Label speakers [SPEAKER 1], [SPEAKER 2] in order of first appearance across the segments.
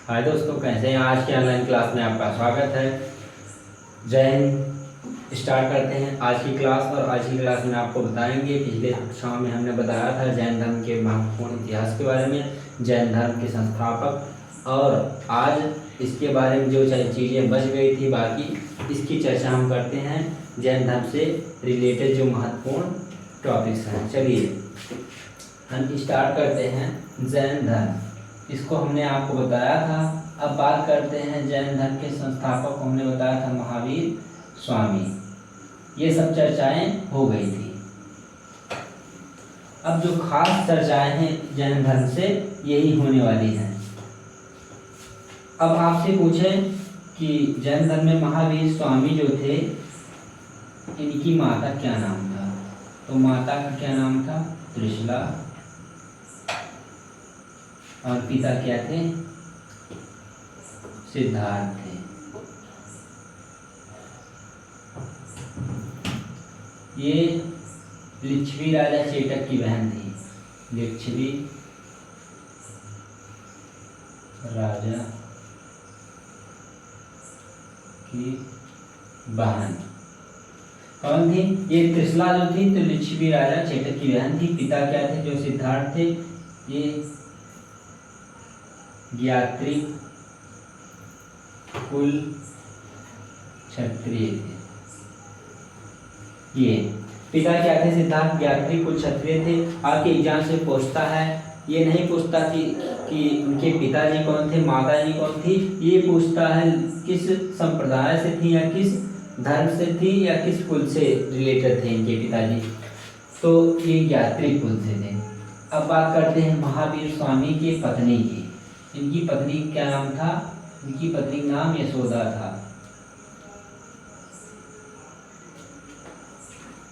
[SPEAKER 1] हाय दोस्तों, कैसे हैं? आज की ऑनलाइन क्लास में आपका स्वागत है। जय हिंद। स्टार्ट करते हैं आज की क्लास। और आज की क्लास में आपको बताएंगे, पिछले कक्षा में हमने बताया था जैन धर्म के महत्वपूर्ण इतिहास के बारे में, जैन धर्म के संस्थापक। और आज इसके बारे में जो चीज़ें बच गई थी बाकी, इसकी चर्चा हम करते हैं। जैन धर्म से रिलेटेड जो महत्वपूर्ण टॉपिक्स हैं, चलिए हम स्टार्ट करते हैं। जैन धर्म, इसको हमने आपको बताया था। अब बात करते हैं जैन धर्म के संस्थापक को हमने बताया था महावीर स्वामी। ये सब चर्चाएं हो गई थी। अब जो खास चर्चाएं हैं जैन धर्म से, यही होने वाली हैं। अब आपसे पूछें कि जैन धर्म में महावीर स्वामी जो थे, इनकी माता क्या नाम था? तो माता का क्या नाम था? त्रिशला। और पिता क्या थे? सिद्धार्थ थे। ये लिच्छवी राजा चेटक की बहन थी। लिच्छवी राजा की बहन कौन थी? ये त्रिशला जो थी, तो लिच्छवी राजा चेटक की बहन थी। पिता क्या थे? जो सिद्धार्थ थे, ये ज्ञात्री कुल क्षत्रिय थे। ये पिता क्या थे? सिद्धार्थ ज्ञात्री कुल क्षत्रिय थे। आपके एग्जाम से पूछता है, ये नहीं पूछता कि उनके पिताजी कौन थे, माताजी कौन थी। ये पूछता है किस संप्रदाय से थी, या किस धर्म से थी, या किस कुल से रिलेटेड थे इनके पिताजी। तो ये ज्ञात्री कुल से थे। अब बात करते हैं महावीर स्वामी की पत्नी की। इनकी पत्नी क्या नाम था? इनकी पत्नी का नाम यशोदा था।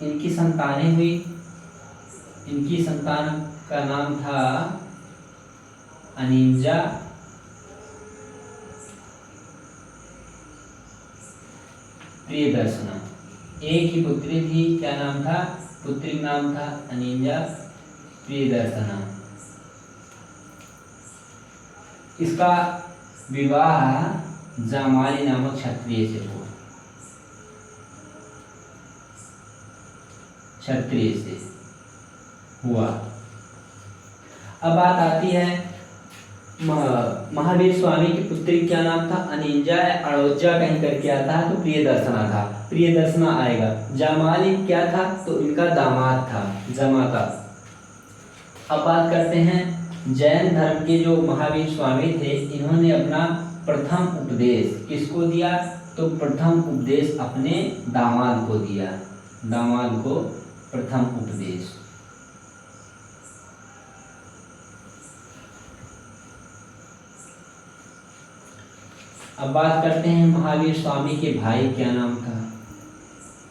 [SPEAKER 1] इनकी संतानें हुई। इनकी संतान का नाम था अनिंजा, प्रियदर्शना। एक ही पुत्री थी, क्या नाम था? पुत्री का नाम था अनिंजा प्रियदर्शना। इसका विवाह जामाली नामक क्षत्रिय से हुआ। क्षत्रिय से हुआ। अब बात आती है महावीर स्वामी की पुत्री क्या नाम था? अनिंजा या अड़ोजा कहीं करके आता है, तो प्रियदर्शना था। प्रियदर्शना आएगा। जामाली क्या था? तो इनका दामाद था, जमाता। अब बात करते हैं जैन धर्म के जो महावीर स्वामी थे, इन्होंने अपना प्रथम उपदेश किसको दिया? तो प्रथम उपदेश अपने दामाद को दिया। दामाद को प्रथम उपदेश। अब बात करते हैं महावीर स्वामी के भाई क्या नाम था?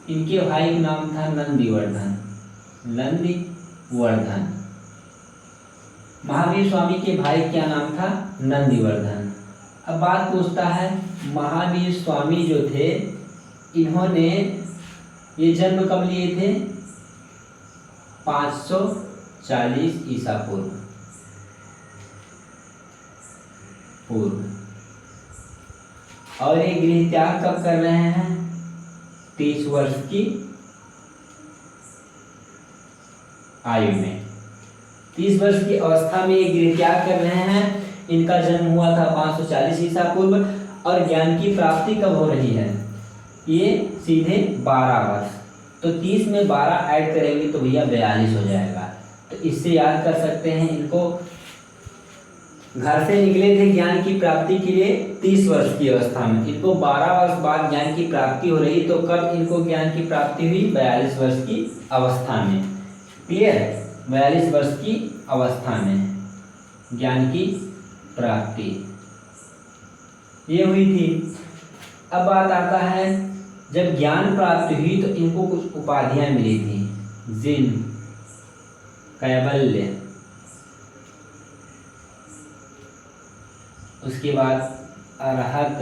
[SPEAKER 1] इनके भाई का नाम था नंदिवर्धन। नंदिवर्धन। महावीर स्वामी के भाई क्या नाम था? नंदिवर्धन। अब बात पूछता है, महावीर स्वामी जो थे, इन्होंने ये जन्म कब लिए थे? 540 ईसा पूर्व। और ये गृह त्याग कब कर रहे हैं? 30 वर्ष की आयु में। 30 वर्ष की अवस्था में ये गृह त्याग कर रहे हैं। इनका जन्म हुआ था 540 ईसा पूर्व। और ज्ञान की प्राप्ति कब हो रही है? ये सीधे 12 वर्ष। तो 30 में 12 ऐड करेंगे तो भैया 42 हो जाएगा। तो इससे याद कर सकते हैं, इनको घर से निकले थे ज्ञान की प्राप्ति के लिए 30 वर्ष की अवस्था में। इनको 12 वर्ष बाद ज्ञान की प्राप्ति हो रही। तो कब इनको ज्ञान की प्राप्ति हुई? 42 वर्ष की अवस्था में। क्लियर? 42 वर्ष की अवस्था में ज्ञान की प्राप्ति ये हुई थी। अब बात आता है, जब ज्ञान प्राप्ति हुई तो इनको कुछ उपाधियां मिली थी। जिन, कैवल्य, उसके बाद अरहत,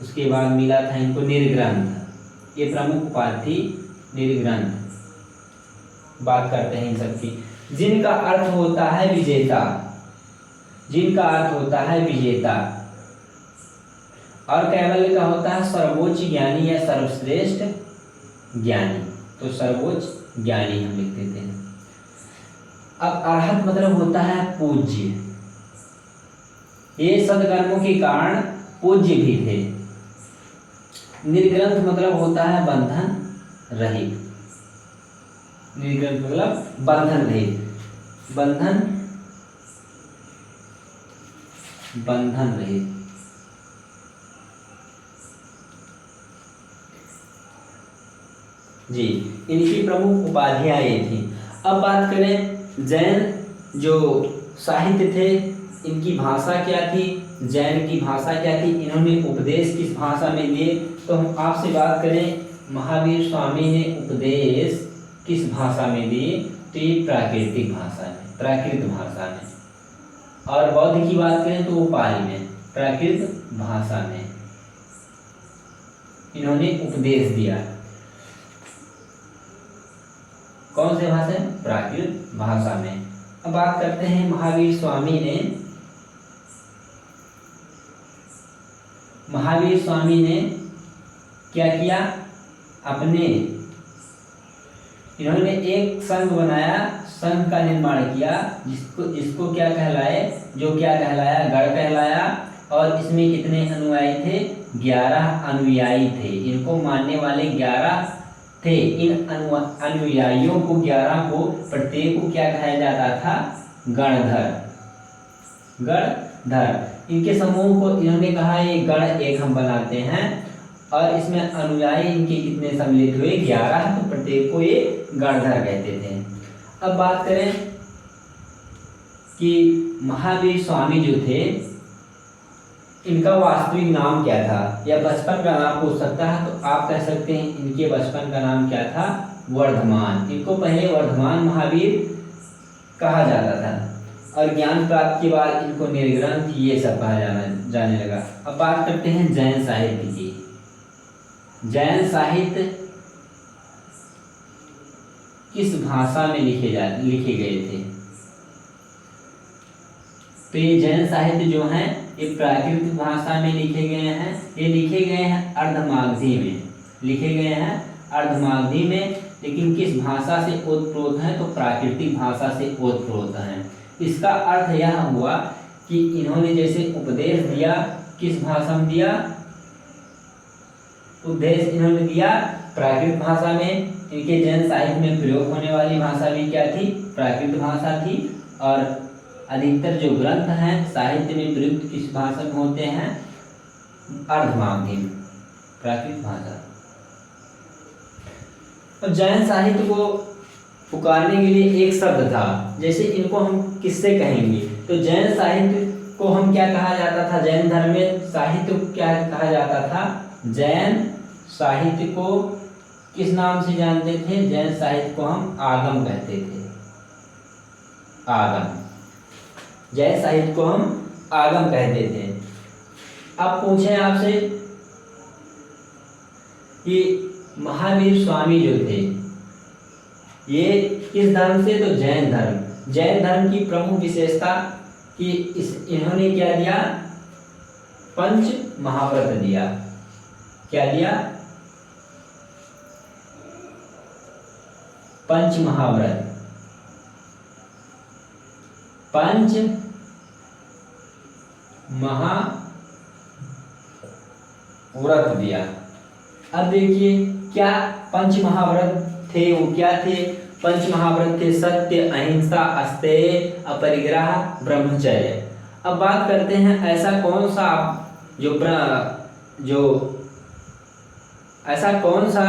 [SPEAKER 1] उसके बाद मिला था इनको निर्ग्रंथ। ये प्रमुख उपाधि थी, निर्ग्रंथ। बात करते हैं इन सबकी, जिनका अर्थ होता है विजेता। जिनका अर्थ होता है विजेता, और कैवल्य का होता है सर्वोच्च ज्ञानी या सर्वश्रेष्ठ ज्ञानी। तो सर्वोच्च ज्ञानी हम लिख देते हैं। अब अरहत मतलब होता है पूज्य, ये सदकर्मों के कारण पूज्य भी थे। निर्ग्रंथ मतलब होता है बंधन रहित, निर्ग्रंथ मतलब बंधन रहित, बंधन रहित। जी, इनकी प्रमुख उपाधियां ये थी। अब बात करें जैन जो साहित्य थे, इनकी भाषा क्या थी, जैन की भाषा क्या थी, इन्होंने उपदेश किस भाषा में दिए। तो हम आपसे बात करें महावीर स्वामी ने उपदेश किस भाषा में दिए, तो ये प्राकृतिक भाषा में, प्राकृत भाषा में। और बौद्ध की बात करें तो वो पाली में, प्राकृत भाषा में इन्होंने उपदेश दिया। कौन से भाषा में? प्राकृत भाषा में। अब बात करते हैं महावीर स्वामी ने क्या किया, इन्होंने एक संघ बनाया, संघ का निर्माण किया, जिसको क्या कहलाए, जो क्या कहलाया, गण कहलाया। और इसमें कितने अनुयायी थे? 11 अनुयायी थे। इनको मानने वाले 11 थे। इन अनुयायियों को 11 को, प्रत्येक को क्या कहा जाता था? गणधर। इनके समूह को इन्होंने कहा ये गण एक हम बनाते हैं, और इसमें अनुयायी इनके कितने सम्मिलित हुए? 11, तो प्रत्येक को ये गणधर कहते थे। अब बात करें कि महावीर स्वामी जो थे, इनका वास्तविक नाम क्या था, या बचपन का नाम पूछ सकता है तो आप कह सकते हैं इनके बचपन का नाम क्या था? वर्धमान। इनको पहले वर्धमान महावीर कहा जाता था, और ज्ञान प्राप्ति के बाद इनको निर्ग्रंथ ये सब कहा जाने लगा। अब बात करते हैं जैन साहित्य की। जैन साहित्य किस भाषा में लिखे गए थे? तो ये जैन साहित्य जो हैं ये प्राकृत भाषा में लिखे गए हैं। ये लिखे गए हैं अर्धमागधी में, लेकिन किस भाषा से ओतप्रोत हैं? तो प्राकृतिक भाषा से ओतप्रोत हैं। इसका अर्थ यह हुआ कि इन्होंने जैसे उपदेश दिया, किस भाषा में दिया? उपदेश इन्होंने दिया प्राकृत भाषा में। इनके जैन साहित्य में प्रयोग होने वाली भाषा भी क्या थी? प्राकृत भाषा थी। और अधिकतर जो ग्रंथ हैं साहित्य में प्रयुक्त किस भाषा में होते हैं? अर्धमागधी, प्राकृत भाषा। और जैन साहित्य को पुकारने के लिए एक शब्द था, जैसे इनको हम किससे कहेंगे? तो जैन साहित्य को हम क्या कहा जाता था? जैन धर्म में साहित्य को क्या कहा जाता था? जैन साहित्य को किस नाम से जानते थे? जैन साहित्य को हम आगम कहते थे, आगम। जैन साहित्य को हम आगम कहते थे। अब पूछें आपसे कि महावीर स्वामी जो थे ये किस धर्म से? तो जैन धर्म। जैन धर्म की प्रमुख विशेषता कि इन्होंने क्या दिया? पंच महाव्रत दिया। क्या दिया? पंच महाव्रत, पंच महाव्रत दिया। अब देखिए क्या पंच महाव्रत थे, वो क्या थे? पंच महाव्रत थे सत्य, अहिंसा, अस्तेय, अपरिग्रह, ब्रह्मचर्य। अब बात करते हैं ऐसा कौन सा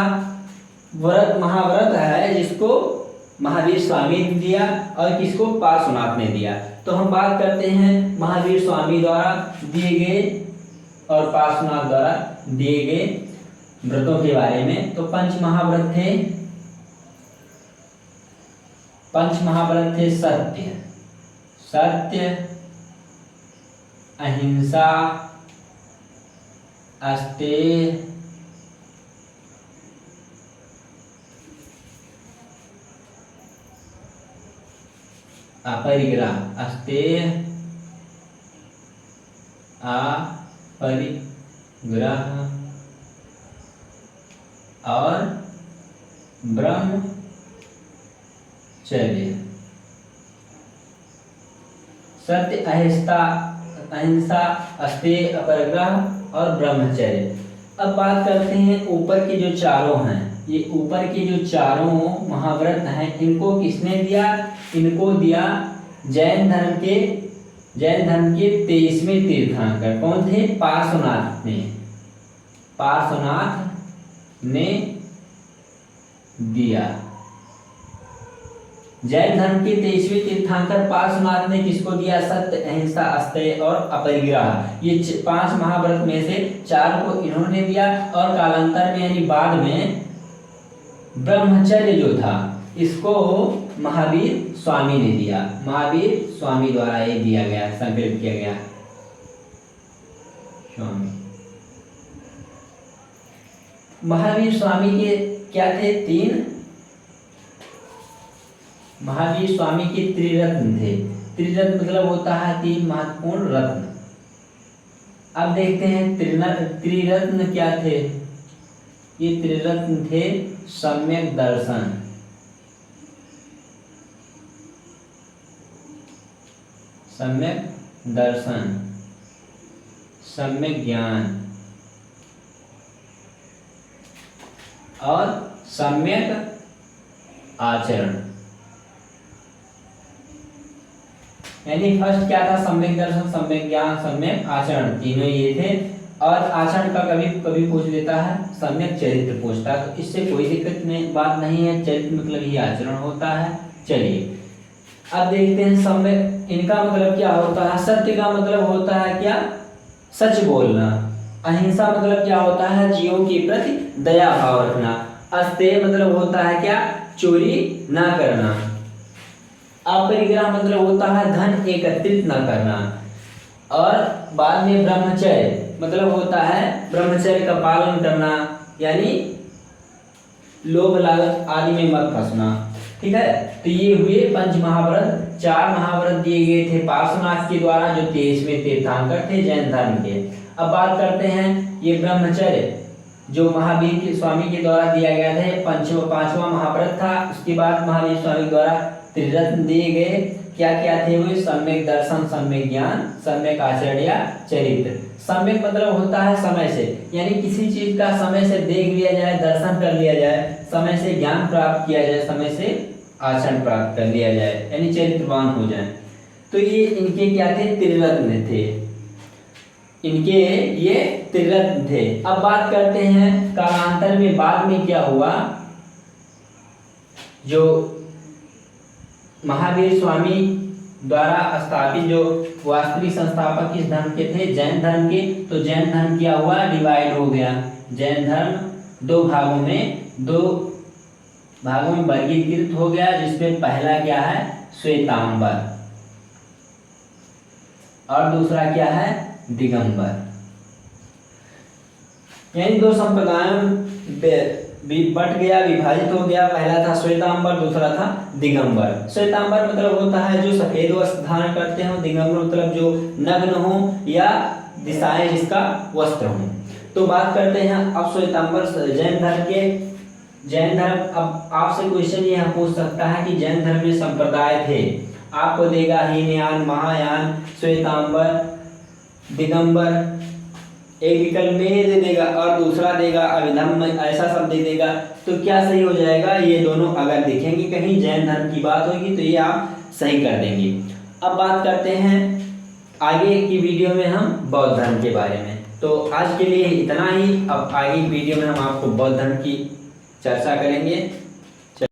[SPEAKER 1] व्रत महाव्रत है जिसको महावीर स्वामी ने दिया और किसको? पार्श्वनाथ ने दिया। तो हम बात करते हैं महावीर स्वामी द्वारा दिए गए और पार्श्वनाथ द्वारा दिए गए व्रतों के बारे में। तो पंच महाव्रत थे सत्य, अहिंसा, अस्तेय, अपरिग्रह, अस्तेय, अपरिग्रह और ब्रह्मचर्य। सत्य, अहिंसा, अस्तेय, अपरिग्रह और ब्रह्मचर्य। अब बात करते हैं ऊपर के जो चारों हैं, ये ऊपर के जो चारों महाव्रत हैं, इनको किसने दिया? इनको दिया जैन धर्म के 23वें तीर्थंकर। कौन थे? पार्श्वनाथ ने दिया। जैन धर्म के 23वें तीर्थंकर पार्श्वनाथ ने किसको दिया? सत्य, अहिंसा, अस्तेय और अपरिग्रह। ये 5 महाव्रत में से 4 को इन्होंने दिया और कालांतर में यानी बाद में ब्रह्मचर्य जो था इसको महावीर स्वामी ने दिया। महावीर स्वामी द्वारा ये दिया गया, संकलित किया गया। स्वामी, महावीर स्वामी के क्या थे? 3 महावीर स्वामी के त्रिरत्न थे। त्रिरत्न मतलब होता है 3 महत्वपूर्ण रत्न। अब देखते हैं त्रिरत्न क्या थे। ये त्रिरत्न थे सम्यक दर्शन, सम्यक ज्ञान और सम्यक आचरण। यानी फर्स्ट क्या था? सम्यक दर्शन, सम्यक ज्ञान, सम्यक आचरण, तीनों ये थे। और आचरण का कभी कभी पूछ लेता है, सम्यक चरित्र पूछता है, तो इससे कोई दिक्कत नहीं, बात नहीं है। चरित्र मतलब ये आचरण होता है। चलिए अब देखते हैं सम्यक, इनका मतलब क्या होता है? सत्य का मतलब होता है क्या? सच बोलना। अहिंसा मतलब क्या होता है? जीवों के प्रति दया भाव रखना। अस्तेय मतलब होता है क्या? चोरी ना करना। अपरिग्रह मतलब होता है धन एकत्रित न करना। और बाद में ब्रह्मचर्य मतलब होता है ब्रह्मचर्य का पालन करना, यानी लोभ लालच आदि में मत फंसना। ठीक है, तो ये हुए 5 महाव्रत। 4 महाव्रत दिए गए थे पार्श्वनाथ के द्वारा, जो 23वें तीर्थंकर थे जैन धर्म के। अब बात करते हैं ये ब्रह्मचर्य जो महावीर के स्वामी के द्वारा दिया गया था, 5वां महाव्रत था। उसके बाद महावीर स्वामी द्वारा त्रिरत्न दिए गए। क्या क्या थे वो? सम्यक दर्शन, सम्यक ज्ञान, सम्यक आचरण या चरित्र। सम्यक मतलब होता है समय से, यानी किसी चीज का समय से देख लिया जाए, दर्शन कर लिया जाए, समय से ज्ञान प्राप्त किया जाए, समय से आचरण प्राप्त कर लिया जाए, यानी चरित्रवान हो जाए। तो ये इनके क्या थे? त्रिरत्न थे। इनके ये त्रिरत्न थे। अब बात करते हैं कालांतर में बाद में क्या हुआ। जो महावीर स्वामी द्वारा स्थापित जो वास्तविक संस्थापक इस धर्म के थे, जैन धर्म के, तो जैन धर्म क्या हुआ? डिवाइड हो गया। जैन धर्म 2 भागों में वर्गीकृत हो गया, जिसमें पहला क्या है? श्वेतांबर, और दूसरा क्या है? दिगंबर। यानी 2 संप्रदायों में बट गया, विभाजित हो गया। पहला था श्वेतांबर, दूसरा था दिगंबर। श्वेतांबर मतलब होता है जो सफेद वस्त्र धारण करते हो, दिगंबर मतलब जो नग्न हो या दिशाएं जिसका वस्त्र हो। तो बात करते हैं अब श्वेतांबर जैन धर्म के। जैन धर्म, अब आपसे क्वेश्चन यह पूछ सकता है कि जैन धर्म में संप्रदाय थे, आपको देगा हीनयान, महायान, श्वेतांबर, दिगंबर, एक विकल्प में दे देगा और दूसरा देगा अभिधम्म, ऐसा शब्द दे देगा। तो क्या सही हो जाएगा? ये दोनों अगर दिखेंगे कहीं जैन धर्म की बात होगी तो ये आप सही कर देंगे। अब बात करते हैं आगे की वीडियो में हम बौद्ध धर्म के बारे में। तो आज के लिए इतना ही। अब आगे की वीडियो में हम आपको बौद्ध धर्म की चर्चा करेंगे।